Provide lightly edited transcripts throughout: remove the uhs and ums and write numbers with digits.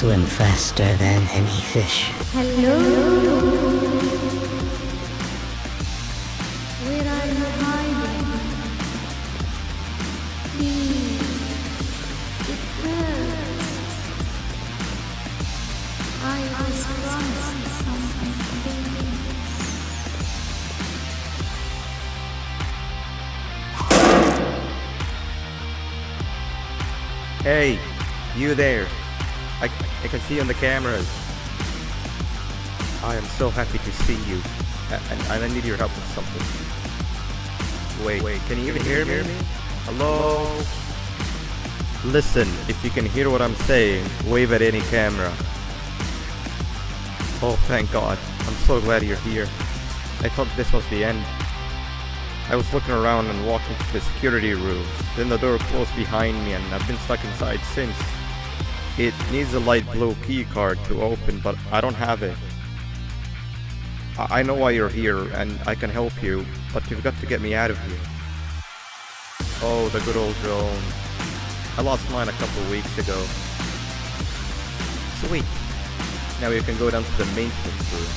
swim faster than any fish. Hello? Where are you hiding? Please. It hurts. I was promised something big. Hey, you there. I can see you on the cameras. I am so happy to see you. And I need your help with something. Wait, can you even hear me? Hello? Listen, if you can hear what I'm saying, wave at any camera. Oh, thank God. I'm so glad you're here. I thought this was the end. I was looking around and walked into the security room. Then the door closed behind me and I've been stuck inside since. It needs a light blue key card to open, but I don't have it. I know why you're here and I can help you, but you've got to get me out of here. Oh, the good old drone. I lost mine a couple weeks ago. Sweet. Now you can go down to the maintenance room.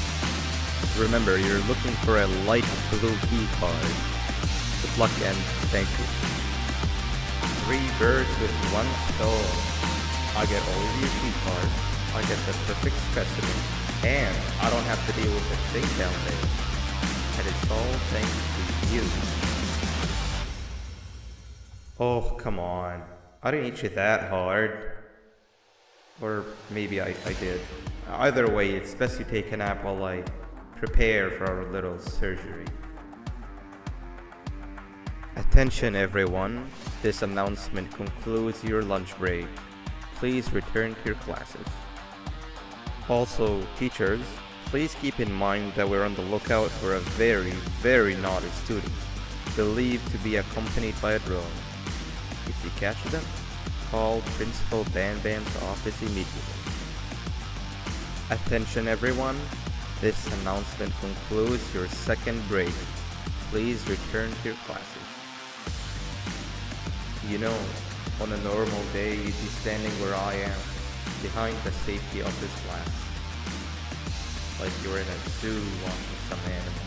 Remember, you're looking for a light blue key card. Good luck and thank you. 3 birds with 1 stone. I get all of your key cards, I get the perfect specimen, and I don't have to deal with the thing down there. And it's all thanks to you. Oh, come on. I didn't hit you that hard. Or maybe I did. Either way, it's best you take a nap while I prepare for our little surgery. Attention everyone, this announcement concludes your lunch break. Please return to your classes. Also, teachers, please keep in mind that we're on the lookout for a very, very naughty student, believed to be accompanied by a drone. If you catch them, call Principal Banban's office immediately. Attention everyone, this announcement concludes your second break. Please return to your classes. You know, on a normal day, you'd be standing where I am, behind the safety of this class. Like you're in a zoo watching some animals.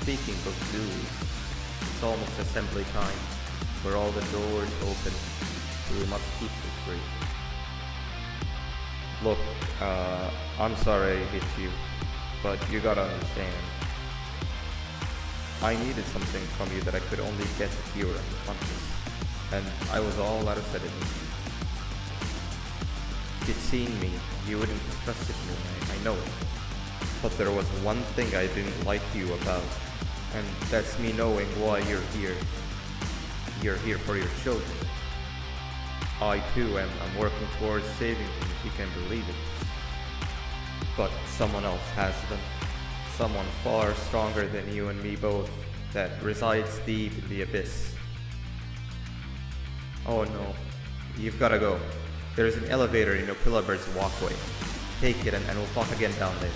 Speaking of zoos, it's almost assembly time, where all the doors open, so we must keep this brief. Look, I'm sorry I hit you, but you gotta understand. I needed something from you that I could only get if you were unconscious, and I was all out of sedatives. If you'd seen me, you wouldn't have trusted me, I know it. But there was one thing I didn't like you about, and that's me knowing why you're here. You're here for your children. I too am working towards saving them, if you can believe it. But someone else has them. Someone far stronger than you and me both, that resides deep in the abyss. Oh no, you've gotta go. There's an elevator in Opila Bird's walkway. Take it and we'll talk again down there.